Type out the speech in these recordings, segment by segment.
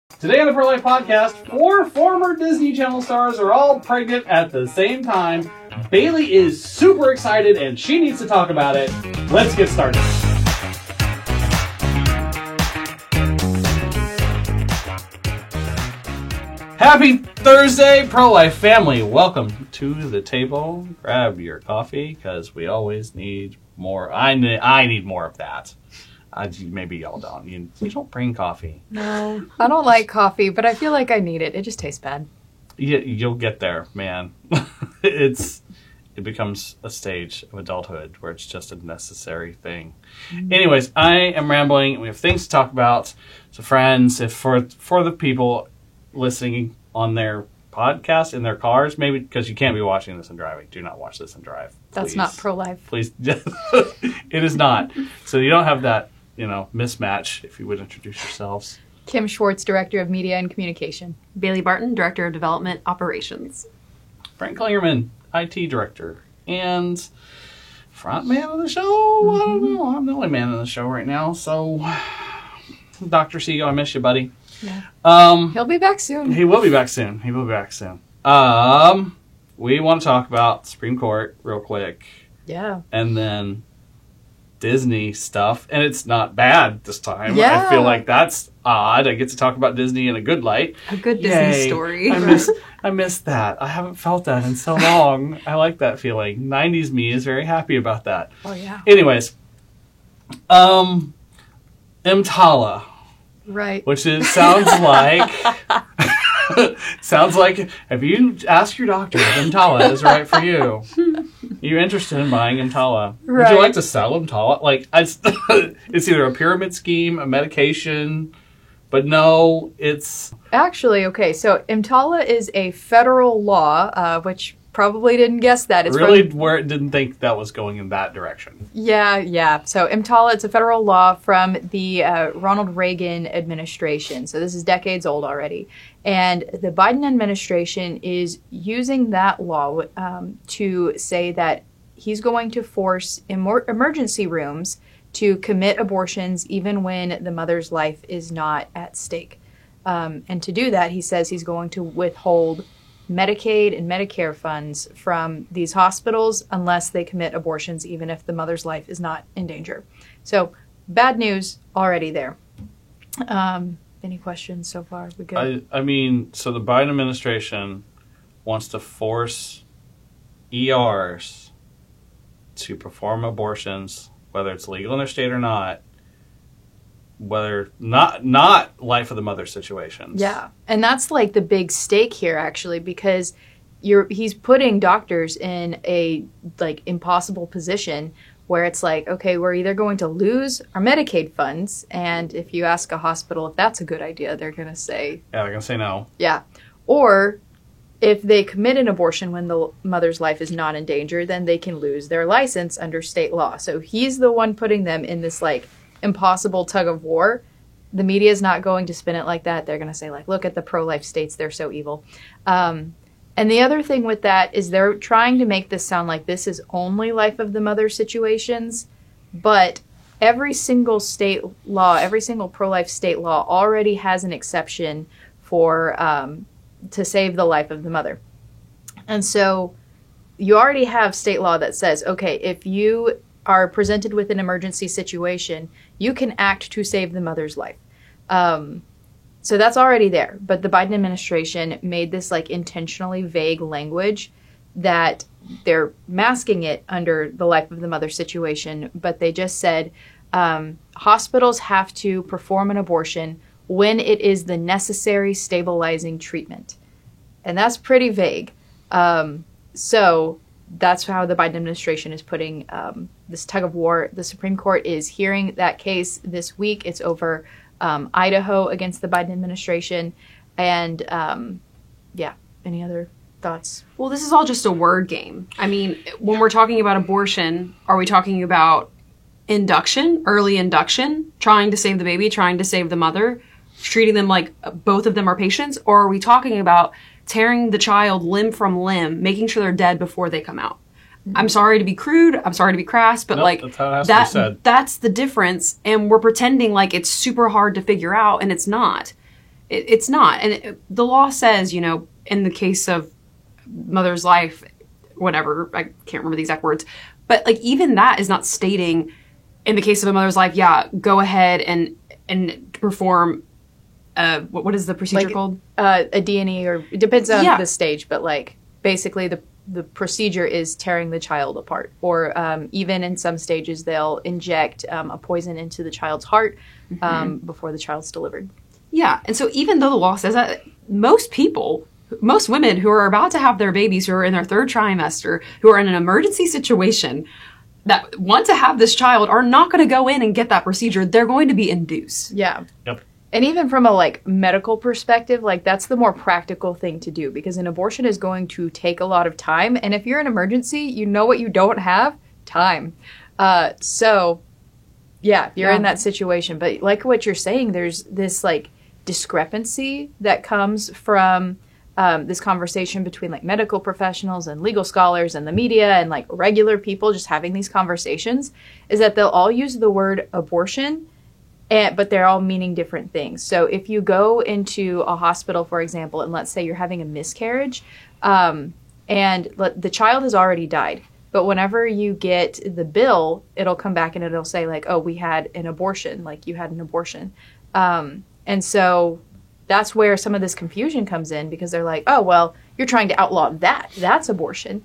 Today on the Pro Life Podcast, 4 former Disney Channel stars are all pregnant at the same time. Bailey is super excited and she needs to talk about it. Let's get started. Happy Thursday, Pro Life family. Welcome to the table. Grab your coffee because we always need more. I need more of that. Maybe y'all don't. You don't bring coffee. No, I don't like coffee, but I feel like I need it. It just tastes bad. You'll get there, man. It becomes a stage of adulthood where it's just a necessary thing. Mm-hmm. Anyways, I am rambling. We have things to talk about. So, friends, if for the people listening on their podcast in their cars, maybe because you can't be watching this and driving. Do not watch this and drive. That's not pro-life. Please, it is not. So you don't have that. Mismatch, if you would introduce yourselves. Kim Schwartz, Director of Media and Communication. Bailey Barton, Director of Development Operations. Frank Klingerman, IT Director. And front man of the show? I don't know. I'm the only man in the show right now. So, Dr. Seago, I miss you, buddy. Yeah. He'll be back soon. He will be back soon. We want to talk about Supreme Court real quick. Yeah. And then Disney stuff, and it's not bad this time. Yeah. I feel like that's odd. I get to talk about Disney in a good light. A good Disney story. I miss that. I haven't felt that in so long. I like that feeling. 90s me is very happy about that. Oh, yeah. Anyways, EMTALA. Right. Which sounds like, have you asked your doctor if EMTALA is right for you? You're interested in buying EMTALA. Right. Would you like to sell EMTALA? It's either a pyramid scheme, a medication, but no, it's... Actually, okay, so EMTALA is a federal law, which probably didn't guess that. It's where it didn't think that was going in that direction. Yeah. So EMTALA, it's a federal law from the Ronald Reagan administration. So this is decades old already. And the Biden administration is using that law to say that he's going to force emergency rooms to commit abortions even when the mother's life is not at stake. And to do that, he says he's going to withhold Medicaid and Medicare funds from these hospitals unless they commit abortions, even if the mother's life is not in danger. So, bad news already there. Any questions so far? We good? I mean, so the Biden administration wants to force ERs to perform abortions, whether it's legal in their state or not, whether not life of the mother situations. Yeah, and that's like the big stake here, actually, because he's putting doctors in a impossible position where it's like, okay, we're either going to lose our Medicaid funds, and if you ask a hospital if that's a good idea, they're going to say... Yeah, they're going to say no. Yeah. Or if they commit an abortion when the mother's life is not in danger, then they can lose their license under state law. So he's the one putting them in this, impossible tug of war. The media is not going to spin it like that. They're going to say, look at the pro-life states, they're so evil. And the other thing with that is they're trying to make this sound like this is only life of the mother situations, but every single state law, every single pro-life state law already has an exception for to save the life of the mother. And so you already have state law that says, okay, if you are presented with an emergency situation, you can act to save the mother's life. So that's already there. But the Biden administration made this intentionally vague language that they're masking it under the life of the mother situation. But they just said hospitals have to perform an abortion when it is the necessary stabilizing treatment. And that's pretty vague. So that's how the Biden administration is putting this tug of war. The Supreme Court is hearing that case this week. It's over Idaho against the Biden administration. And any other thoughts? Well, this is all just a word game. I mean, when we're talking about abortion, are we talking about induction, early induction, trying to save the baby, trying to save the mother, treating them like both of them are patients? Or are we talking about tearing the child limb from limb, making sure they're dead before they come out? I'm sorry to be crude, I'm sorry to be crass, but that's how it has to be said. That's the difference, and we're pretending like it's super hard to figure out, and it's not. It's not. And the law says, you know, in the case of mother's life, whatever, I can't remember the exact words, but like even that is not stating in the case of a mother's life, yeah, go ahead and perform what is the procedure called? A D&E, or it depends on the stage, but like basically the procedure is tearing the child apart, or even in some stages they'll inject a poison into the child's heart before the child's delivered. Yeah, and so even though the law says that, most women who are about to have their babies, who are in their third trimester, who are in an emergency situation, that want to have this child are not going to go in and get that procedure. They're going to be induced. Yeah. Yep. And even from a like medical perspective, like that's the more practical thing to do, because an abortion is going to take a lot of time. And if you're in an emergency, you know what you don't have? Time. So yeah, you're in that situation. But like what you're saying, there's this like discrepancy that comes from this conversation between like medical professionals and legal scholars and the media and like regular people just having these conversations, is that they'll all use the word abortion, but they're all meaning different things. So if you go into a hospital, for example, and let's say you're having a miscarriage, and the child has already died, but whenever you get the bill, it'll come back and it'll say like, oh, we had an abortion, like you had an abortion. And so that's where some of this confusion comes in, because they're like, oh, well, you're trying to outlaw that. That's abortion.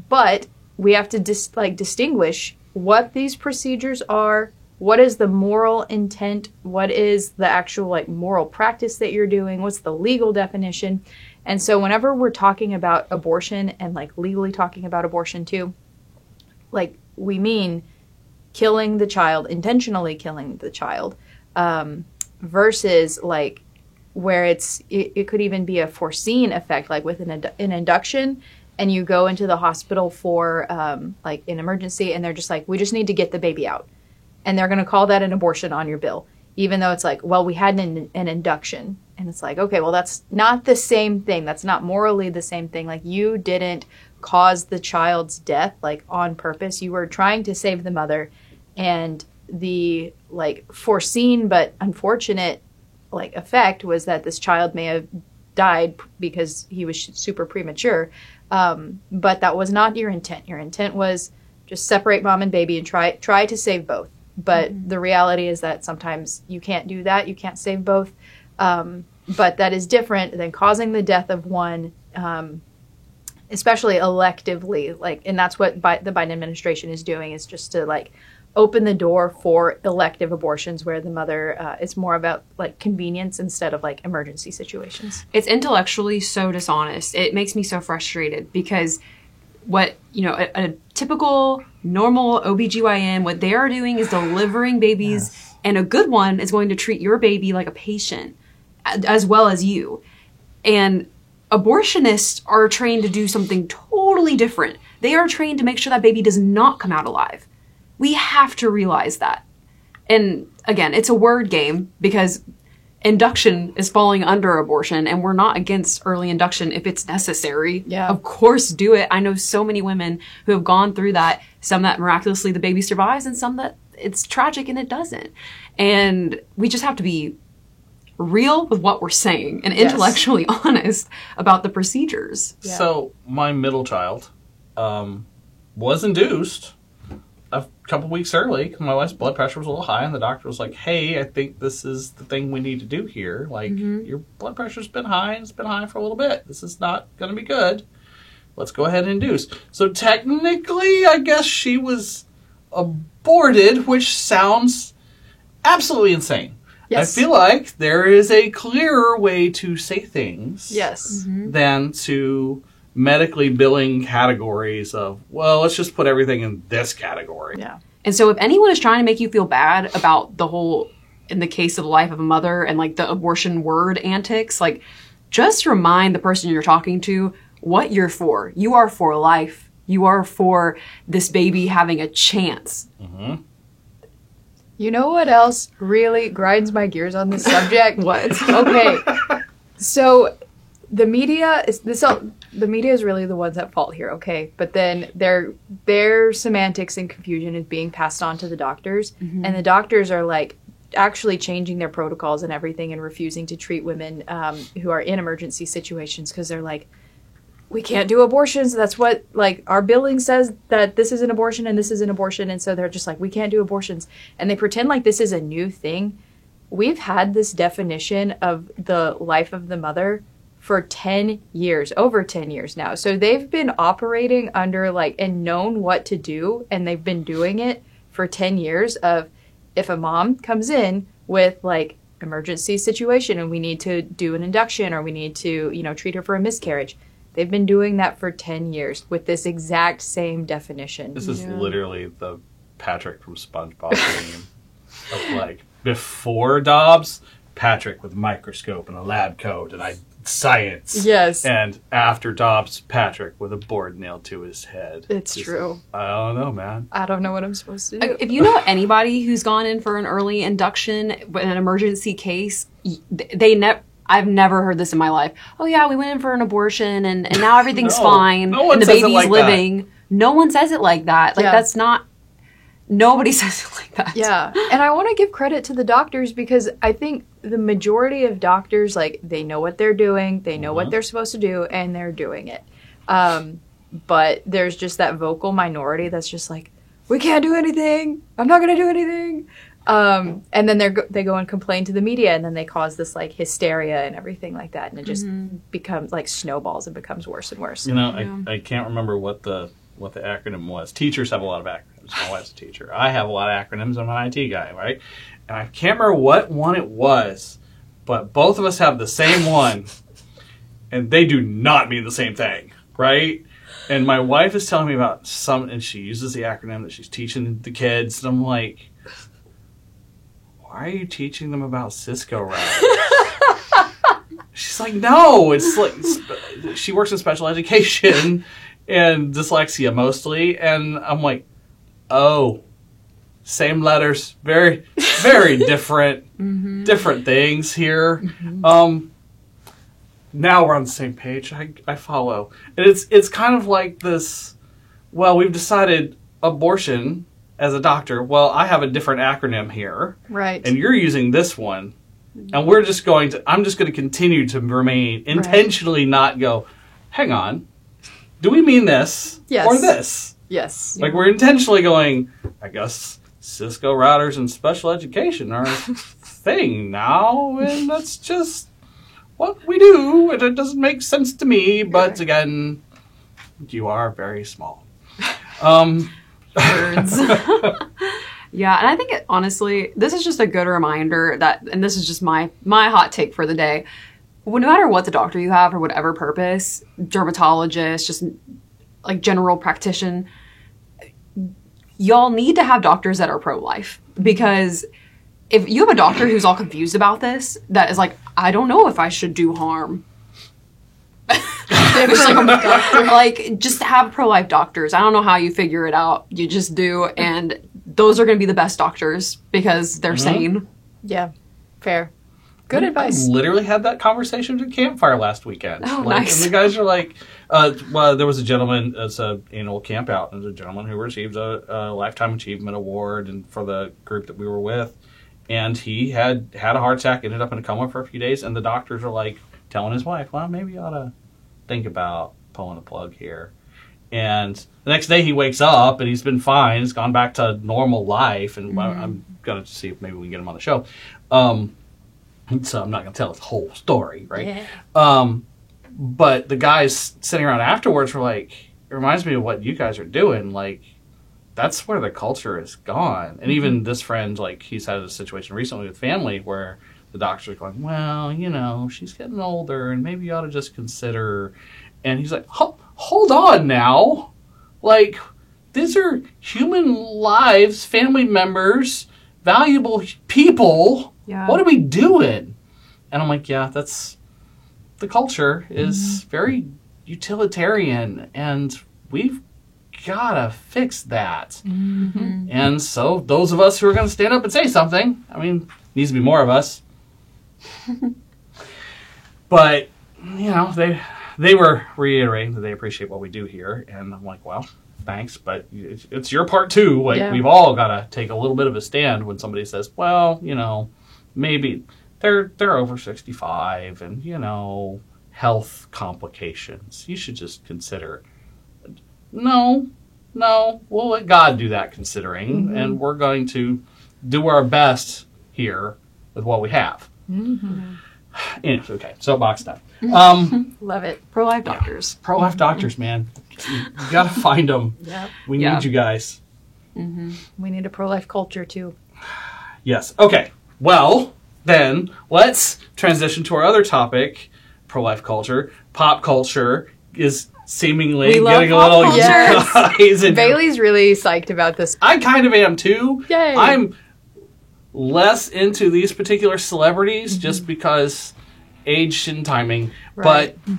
But we have to distinguish what these procedures are, what is the moral intent, what is the actual like moral practice that you're doing, what's the legal definition. And so whenever we're talking about abortion and like legally talking about abortion too, like we mean killing the child, intentionally killing the child, versus like where it could even be a foreseen effect, like with an induction, and you go into the hospital for like an emergency, and they're just like, we just need to get the baby out, and they're going to call that an abortion on your bill, even though it's like, well, we had an induction, and it's like, okay, well, that's not the same thing. That's not morally the same thing. Like you didn't cause the child's death like on purpose. You were trying to save the mother, and the like foreseen but unfortunate like effect was that this child may have died because he was super premature, but that was not your intent. Your intent was just separate mom and baby and try to save both. But the reality is that sometimes you can't do that. You can't save both. But that is different than causing the death of one, especially electively. Like, and that's what the Biden administration is doing, is just to like open the door for elective abortions where the mother, it's more about like convenience instead of like emergency situations. It's intellectually so dishonest. It makes me so frustrated, because what, you know, a typical normal OBGYN, what they are doing is delivering babies, and a good one is going to treat your baby like a patient as well as you. And abortionists are trained to do something totally different. They are trained to make sure that baby does not come out alive. We have to realize that. And again, it's a word game, because induction is falling under abortion, and we're not against early induction if it's necessary. Yeah. Of course, do it. I know so many women who have gone through that, some that miraculously the baby survives, and some that it's tragic and it doesn't. And we just have to be real with what we're saying and intellectually honest about the procedures. Yeah. So my middle child was induced a couple weeks early because my wife's blood pressure was a little high, and the doctor was like, hey, I think this is the thing we need to do here. Like, your blood pressure's been high, and it's been high for a little bit. This is not going to be good. Let's go ahead and induce. So technically, I guess she was aborted, which sounds absolutely insane. Yes. I feel like there is a clearer way to say things than to medically billing categories of, well, let's just put everything in this category. Yeah. And so if anyone is trying to make you feel bad about the whole, in the case of the life of a mother and like the abortion word antics, like just remind the person you're talking to what you're for. You are for life. You are for this baby having a chance. Mm-hmm. You know what else really grinds my gears on this subject? What? Okay. So the media is the media is really the ones at fault here, okay? But then their semantics and confusion is being passed on to the doctors, and the doctors are like actually changing their protocols and everything and refusing to treat women who are in emergency situations because they're like, we can't do abortions. That's what, like, our billing says that this is an abortion and this is an abortion. And so they're just like, we can't do abortions. And they pretend like this is a new thing. We've had this definition of the life of the mother for 10 years, over 10 years now. So they've been operating under, like, and known what to do. And they've been doing it for 10 years of, if a mom comes in with, like, emergency situation and we need to do an induction or we need to, you know, treat her for a miscarriage. They've been doing that for 10 years with this exact same definition. This is literally the Patrick from SpongeBob meme of, like, before Dobbs, Patrick with a microscope and a lab coat and science. Yes. And after Dobbs, Patrick with a board nailed to his head. It's true. I don't know, man. I don't know what I'm supposed to do. If you know anybody who's gone in for an early induction with an emergency case, I've never heard this in my life. Oh yeah, we went in for an abortion and now everything's fine no one and the says it baby's like living. that. No one says it like that. Like that's not. Nobody says it like that. Yeah. And I want to give credit to the doctors because I think the majority of doctors, like, they know what they're doing, they know what they're supposed to do, and they're doing it. But there's just that vocal minority that's just like, we can't do anything. I'm not going to do anything. And then they go and complain to the media, and then they cause this, like, hysteria and everything like that. And it just becomes, like, snowballs and becomes worse and worse. You know, I can't remember what the acronym was. Teachers have a lot of acronyms. My wife's a teacher. I have a lot of acronyms. I'm an IT guy, right? And I can't remember what one it was, but both of us have the same one, and they do not mean the same thing, right? And my wife is telling me about some, and she uses the acronym that she's teaching the kids, and I'm like, why are you teaching them about Cisco routers? She's like, no, it's like, she works in special education and dyslexia mostly, and I'm like, oh, same letters, very, very different, different things here. Now we're on the same page. I follow, and it's kind of like this. Well, we've decided abortion as a doctor. Well, I have a different acronym here, right? And you're using this one, and we're just going to. I'm just going to continue to remain intentionally not go. Hang on, do we mean this or this? Yes. Like, we're intentionally going, I guess Cisco routers and special education are a thing now, and that's just what we do, and it doesn't make sense to me, but again, you are very small. Words. Yeah, and I think, honestly, this is just a good reminder that, and this is just my hot take for the day, well, no matter what the doctor you have, for whatever purpose, dermatologist, just like general practitioner, y'all need to have doctors that are pro-life, because if you have a doctor who's all confused about this, that is like, I don't know if I should do harm. Just have pro-life doctors. I don't know how you figure it out. You just do, and those are going to be the best doctors because they're sane. Yeah, fair. Good advice. I literally had that conversation at Campfire last weekend. Oh, nice. And the guys are like, well, there was a gentleman, it's an annual camp out, and there's a gentleman who received a Lifetime Achievement Award and for the group that we were with. And he had a heart attack, ended up in a coma for a few days, and the doctors are like telling his wife, well, maybe you ought to think about pulling the plug here. And the next day he wakes up and he's been fine. He's gone back to normal life, and I'm going to see if maybe we can get him on the show. So I'm not going to tell his whole story, right? Yeah. But the guys sitting around afterwards were like, it reminds me of what you guys are doing. Like, that's where the culture is gone. And even this friend, like, he's had a situation recently with family where the doctors are going, well, you know, she's getting older and maybe you ought to just consider. And he's like, hold on now. Like, these are human lives, family members, valuable people. Yeah. What are we doing? And I'm like, yeah, that's the culture is very utilitarian, and we've gotta fix that. And so those of us who are going to stand up and say something, I mean, needs to be more of us. But, you know, they were reiterating that they appreciate what we do here, and I'm like, well, thanks, but it's your part too. Like, Yeah. we've all got to take a little bit of a stand when somebody says, well, maybe they're over 65 and, health complications. You should just consider it. No, we'll let God do that considering, and we're going to do our best here with what we have. Anyway, okay, soapbox time. Love it. Pro-life doctors. Pro-life doctors, man. You got to find them. Yep. We Yeah. need you guys. We need a pro-life culture too. Yes. Okay. Well, then let's transition to our other topic, pro-life culture. Pop culture is seemingly We love getting a pop little culture. Yes. guys. And Bailey's really psyched about this. I kind of am too. Yay. I'm less into these particular celebrities just because age and timing. Right. But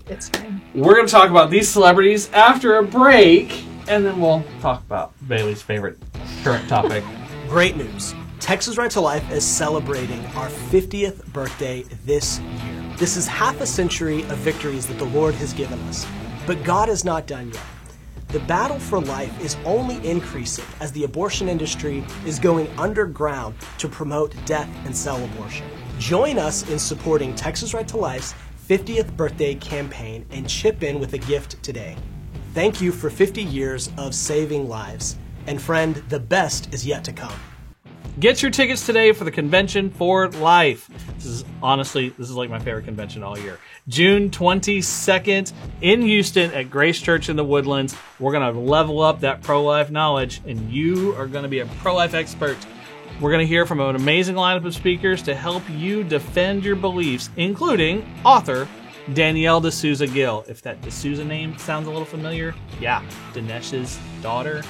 It's fine. we're going to talk about these celebrities after a break, and then we'll talk about Bailey's favorite current topic. Great news. Texas Right to Life is celebrating our 50th birthday this year. This is half a century of victories that the Lord has given us. But God is not done yet. The battle for life is only increasing as the abortion industry is going underground to promote death and sell abortion. Join us in supporting Texas Right to Life's 50th birthday campaign and chip in with a gift today. Thank you for 50 years of saving lives. And friend, the best is yet to come. Get your tickets today for the Convention for Life. This is like my favorite convention all year. June 22nd in Houston at Grace Church in the Woodlands. We're going to level up that pro-life knowledge, and you are going to be a pro-life expert. We're going to hear from an amazing lineup of speakers to help you defend your beliefs, including author Danielle D'Souza Gill. If that D'Souza name sounds a little familiar, yeah, Dinesh's daughter.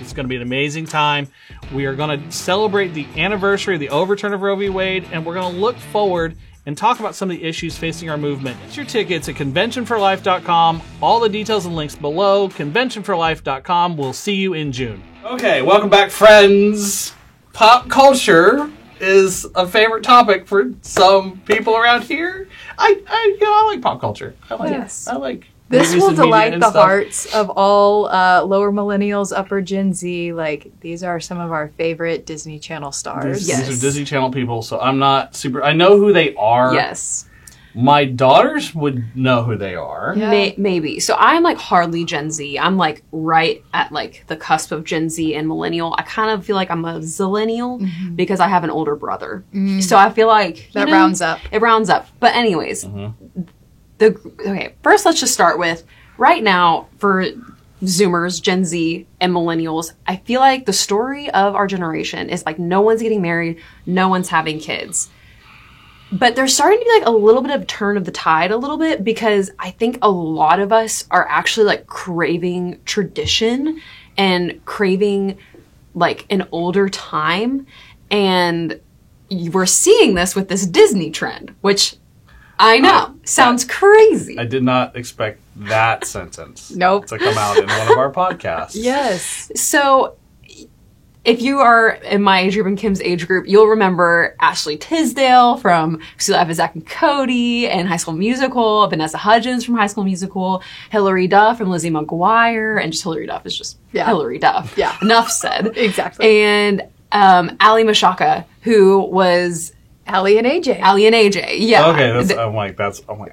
It's going to be an amazing time. We are going to celebrate the anniversary of the overturn of Roe v. Wade, and we're going to look forward and talk about some of the issues facing our movement. Get your tickets at conventionforlife.com. All the details and links below, conventionforlife.com. We'll see you in June. Okay, welcome back, friends. Pop culture is a favorite topic for some people around here. I like pop culture. Yes. I like This movies will and media delight and the stuff. hearts of all lower millennials, upper Gen Z. Like, these are some of our favorite Disney Channel stars. Yes. These are Disney Channel people, so I'm not super... I know who they are. Yes. My daughters would know who they are. Yeah. Maybe. So I'm like hardly Gen Z. I'm like right at like the cusp of Gen Z and millennial. I kind of feel like I'm a zillennial because I have an older brother. So I feel like That rounds up. It rounds up. But anyways, first let's just start with right now for Zoomers, Gen Z, and millennials. I feel like the story of our generation is like no one's getting married, no one's having kids. But there's starting to be like a little bit of turn of the tide a little bit because I think a lot of us are actually like craving tradition and craving like an older time. And we're seeing this with this Disney trend, which I know sounds crazy. I did not expect that sentence Nope. to come out in one of our podcasts. Yes. So if you are in my age group and Kim's age group, you'll remember Ashley Tisdale from Suicide Life of Zack and Cody and High School Musical, Vanessa Hudgens from High School Musical, Hilary Duff from Lizzie McGuire, and just Hilary Duff is just Hilary Duff. Yeah. Enough said. Exactly. And Ali Mashaka, who was Allie and AJ. Ali and AJ. Yeah. Okay, I'm like,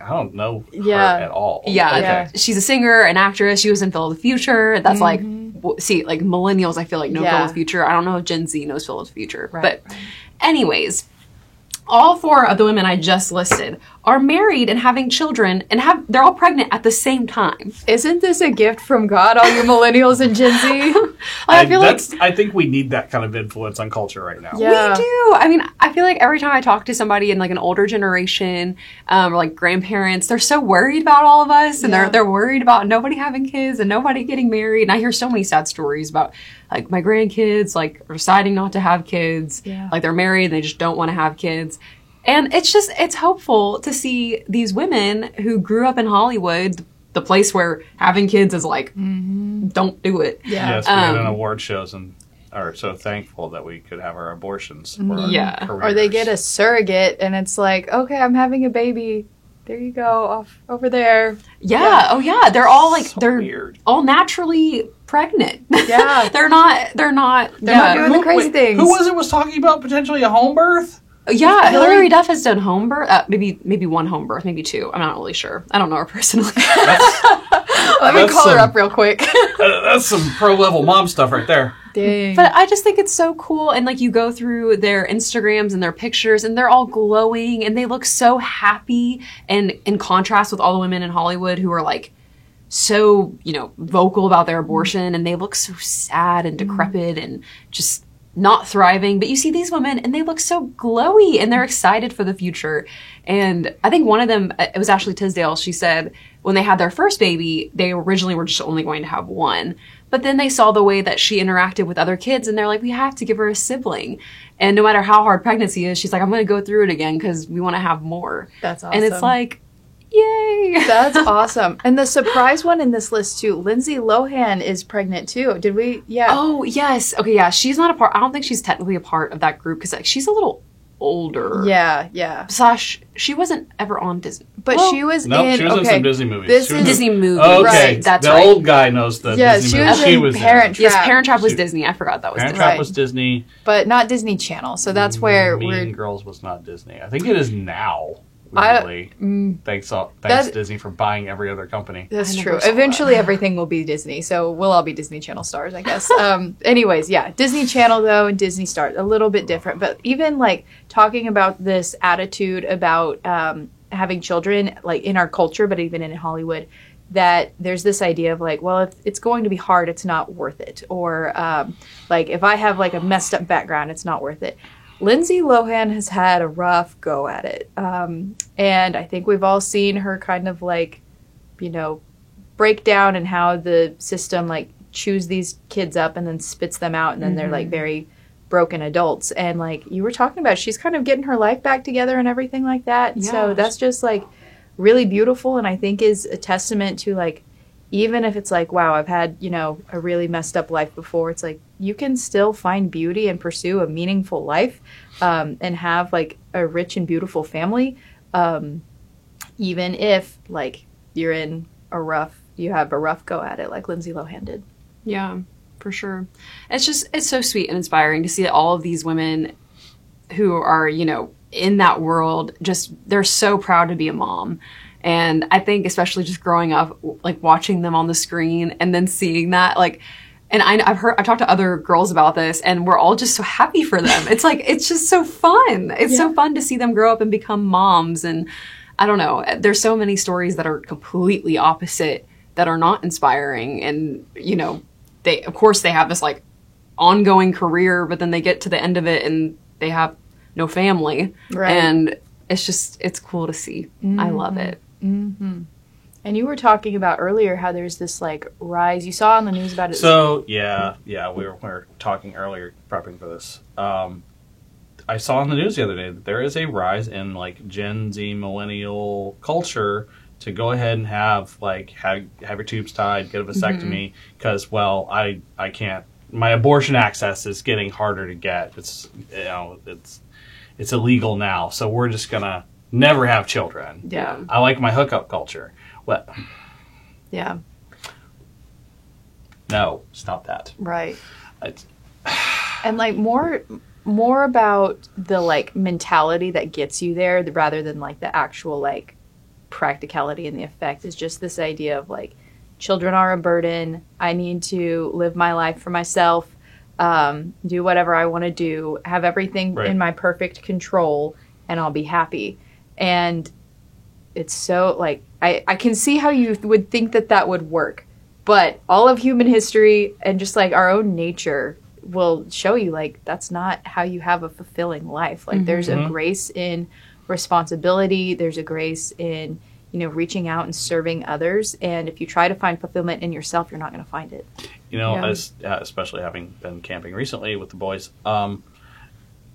I don't know Yeah. her at all. Yeah, Okay. she's a singer, an actress. She was in Phil of the Future. That's like, see, like millennials, I feel like know Phil of the Future. I don't know if Gen Z knows Phil of the Future. Right. But anyways, all four of the women I just listed are married and having children and they're all pregnant at the same time. Isn't this a gift from God, all you millennials and Gen Z? I feel like I think we need that kind of influence on culture right now. Yeah. we do. I mean, I feel like every time I talk to somebody in like an older generation, or like grandparents, they're so worried about all of us, and Yeah. they're worried about nobody having kids and nobody getting married. And I hear so many sad stories about like my grandkids like are deciding not to have kids, Yeah. like they're married and they just don't want to have kids. And it's hopeful to see these women who grew up in Hollywood, the place where having kids is like, don't do it. Yeah. Yes, we had an award shows and are so thankful that we could have our abortions for our Yeah. careers. Or they get a surrogate and it's like, okay, I'm having a baby. there you go, off over there. Yeah. Oh yeah. They're all like So they're weird. all naturally pregnant. Yeah. they're not. They're not doing the crazy things. Who was talking about potentially a home birth? Yeah, Hillary Duff has done home birth. Maybe one home birth, maybe two. I'm not really sure. I don't know her personally. Let me That's call her some- up real quick. That's some pro-level mom stuff right there. Dang. But I just think it's so cool. And like you go through their Instagrams and their pictures and they're all glowing and they look so happy. And in contrast with all the women in Hollywood who are like so, vocal about their abortion and they look so sad and decrepit and just not thriving. But you see these women and they look so glowy and they're excited for the future. And I think one of them, it was Ashley Tisdale, she said when they had their first baby, they originally were just only going to have one. But then they saw the way that she interacted with other kids and they're like, we have to give her a sibling. And no matter how hard pregnancy is, she's like, I'm going to go through it again because we want to have more. That's awesome. And it's like, yay. That's awesome. And the surprise one in this list too, Lindsay Lohan is pregnant too. Did we? Yeah. Oh, yes. Okay, yeah. She's not a part. I don't think she's technically a part of that group because like, she's a little older. Yeah. / she wasn't ever on Disney. But Well, she was No, in. she was in okay, some Disney movies. This She was is Disney movie. Okay, Right, that's the right. old guy knows the Yeah, Disney she movie. was in was Parent in. Yes, Trap. Parent Trap was She- Disney. I forgot that was Parent Disney. Trap Right. was Disney. but not Disney Channel. So that's where Mean we're. Girls was not Disney. I think it is now. I- Weirdly, thanks that- Disney for buying every other company. That's I never true. saw Eventually, everything will be Disney, so we'll all be Disney Channel stars, I guess. Anyways, yeah, Disney Channel though and Disney Stars a little bit different, but even like talking about this attitude about having children, like in our culture, but even in Hollywood, that there's this idea of like, well, if it's going to be hard, it's not worth it, or like if I have like a messed up background, it's not worth it. Lindsay Lohan has had a rough go at it. And I think we've all seen her kind of like, break down and how the system like chews these kids up and then spits them out and then they're like very broken adults. And like you were talking about, she's kind of getting her life back together and everything like that. Yeah. So that's just like really beautiful and I think is a testament to like, even if it's like, wow, I've had, a really messed up life before, it's like you can still find beauty and pursue a meaningful life and have like a rich and beautiful family, even if like you have a rough go at it like Lindsay Lohan did. Yeah, for sure. It's so sweet and inspiring to see all of these women who are, in that world, they're so proud to be a mom. And I think especially just growing up, like watching them on the screen and then seeing that, like, and I've talked to other girls about this and we're all just so happy for them. It's like, it's just so fun. It's so fun to see them grow up and become moms. And I don't know, there's so many stories that are completely opposite that are not inspiring. And, they have this like ongoing career, but then they get to the end of it and they have no family. Right. And it's cool to see. I love it. And you were talking about earlier how there's this like rise. You saw on the news about it. So yeah, we were talking earlier, prepping for this. I saw on the news the other day that there is a rise in like Gen Z millennial culture to go ahead and have your tubes tied, get a vasectomy because I can't. My abortion access is getting harder to get. It's it's illegal now, so we're just gonna never have children. Yeah. I like my hookup culture. Well, Yeah. no, stop that. Right. It's- And like more about the like mentality that gets you there rather than like the actual like practicality and the effect is just this idea of like children are a burden. I need to live my life for myself, do whatever I want to do, have everything Right. in my perfect control, and I'll be happy. And it's so like I can see how you would think that would work, but all of human history and just like our own nature will show you like that's not how you have a fulfilling life. Like there's a grace in responsibility, there's a grace in reaching out and serving others, and if you try to find fulfillment in yourself, you're not going to find it. You know, Yeah. especially having been camping recently with the boys,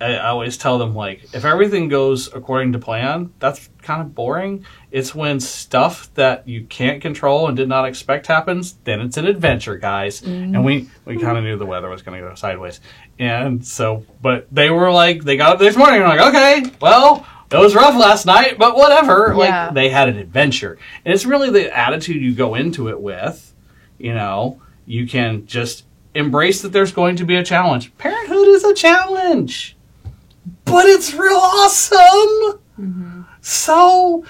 I always tell them, like, if everything goes according to plan, that's kind of boring. It's when stuff that you can't control and did not expect happens, then it's an adventure, guys. And we kind of knew the weather was going to go sideways. And so, but they were like, they got up this morning and like, okay, well, it was rough last night, but whatever. Yeah. Like, they had an adventure. And it's really the attitude you go into it with. You know, you can just embrace that there's going to be a challenge. Parenthood is a challenge, but it's real awesome. Mm-hmm. So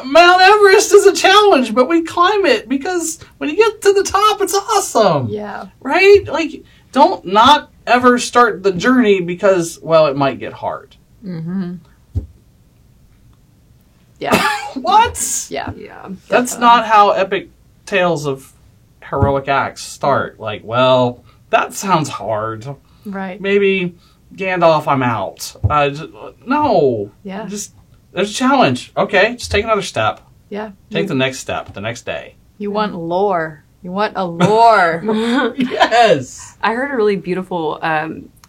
Mount Everest is a challenge, but we climb it because when you get to the top, it's awesome. Yeah. Right? Like, don't not ever start the journey because, well, it might get hard. Mm-hmm. Yeah. What? Yeah. Yeah. That's not how epic tales of heroic acts start. Like, well, that sounds hard. Right. Maybe Gandalf, I'm out. No. Yeah. Just, there's a challenge. Okay, just take another step. Yeah. Take the next step, the next day. You want lore. You want a lore. Yes. I heard a really beautiful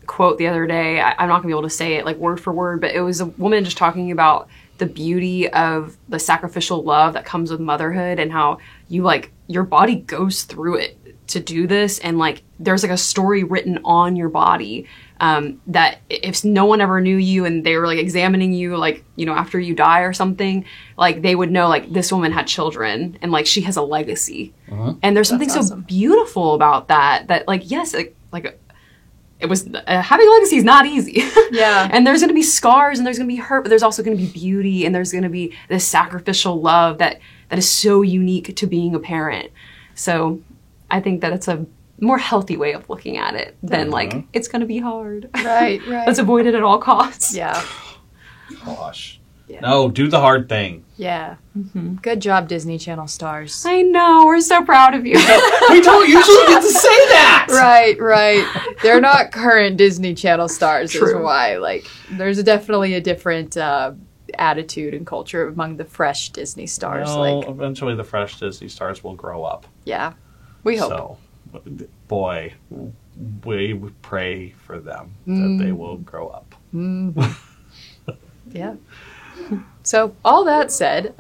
quote the other day. I'm not going to be able to say it like word for word, but it was a woman just talking about the beauty of the sacrificial love that comes with motherhood and how you like your body goes through it to do this. And like there's like a story written on your body that if no one ever knew you and they were like examining you, like, you know, after you die or something, like they would know like this woman had children and like she has a legacy. And there's something That's so awesome. beautiful about that like, yes, like it was having a legacy is not easy. Yeah. And there's going to be scars and there's going to be hurt, but there's also going to be beauty and there's going to be this sacrificial love that is so unique to being a parent. So I think that it's a more healthy way of looking at it than like, it's going to be hard. Right, right. Let's avoid it at all costs. Yeah. Gosh. Yeah. No, do the hard thing. Yeah. Mm-hmm. Good job, Disney Channel stars. I know. We're so proud of you. We don't usually get to say that. Right, right. They're not current Disney Channel stars, is True. why. Like, there's definitely a different attitude and culture among the fresh Disney stars. Well, Like, eventually the fresh Disney stars will grow up. yeah. We hope. So, boy, we pray for them that they will grow up. Yeah. So, all that said,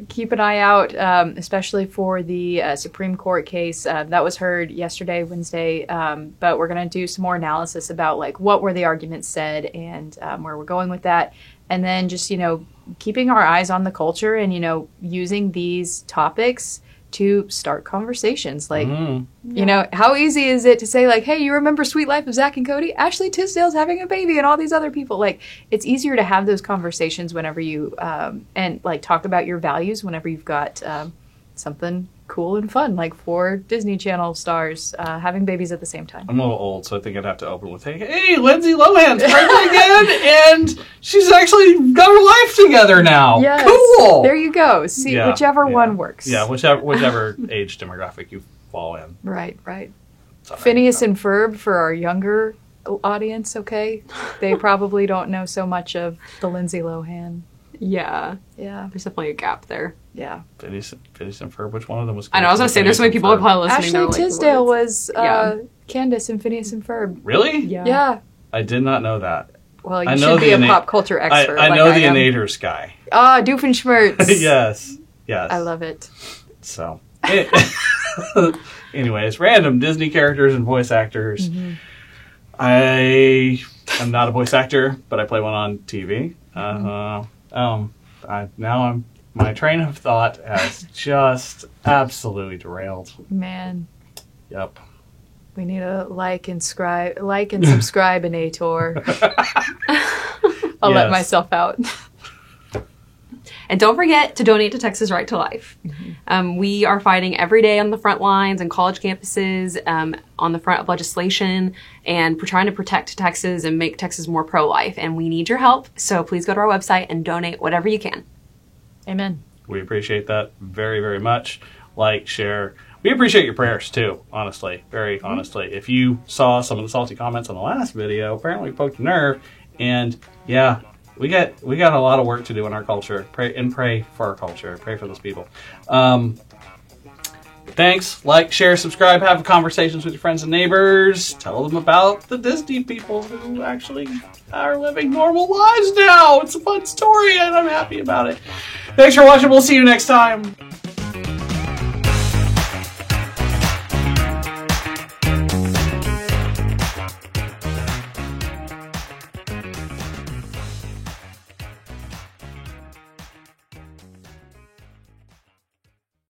keep an eye out, especially for the Supreme Court case. That was heard yesterday, Wednesday, but we're going to do some more analysis about, like, what were the arguments said and where we're going with that. And then just, you know, keeping our eyes on the culture and, you know, using these topics to start conversations. Like, you know, how easy is it to say, like, hey, you remember Sweet Life of Zach and Cody? Ashley Tisdale's having a baby and all these other people. Like, it's easier to have those conversations whenever you, and, like, talk about your values whenever you've got something cool and fun, like 4 Disney Channel stars having babies at the same time. I'm a little old, so I think I'd have to open with, hey, Lindsay Lohan's pregnant again, and she's actually got her life together now. Yes. Cool. There you go. See, Yeah, whichever yeah. one works. Yeah, whichever age demographic you fall in. Right, right. Sorry. Phineas and Ferb for our younger audience, okay? They probably don't know so much of the Lindsay Lohan. Yeah. Yeah, There's definitely a gap there. yeah. Phineas and Ferb, which one of them was? I know. I was going to say, there's so many people Phineas and probably listening. Ashley that are like, Tisdale what? was Yeah. Candace in Phineas and Ferb. Ferb. Really? Yeah. Yeah. I did not know that. Well, I you know should be the a pop culture expert. I like know the am. Innators guy. Ah, Doofenshmirtz. Yes. I love it. So, anyways, random Disney characters and voice actors. I am not a voice actor, but I play one on TV. My train of thought has just absolutely derailed. Man, Yep. we need to like and subscribe in Ator. I'll let Yes. myself out. And don't forget to donate to Texas Right to Life. We are fighting every day on the front lines and college campuses, on the front of legislation, and we're trying to protect Texas and make Texas more pro-life. And we need your help, so please go to our website and donate whatever you can. Amen. We appreciate that very, very much. Like, share. We appreciate your prayers too, honestly. Very honestly. If you saw some of the salty comments on the last video, apparently we poked a nerve. And yeah, we got a lot of work to do in our culture. Pray for our culture. Pray for those people. Thanks. Like, share, subscribe, have conversations with your friends and neighbors. Tell them about the Disney people who actually are living normal lives now. It's a fun story and I'm happy about it. Thanks for watching. We'll see you next time.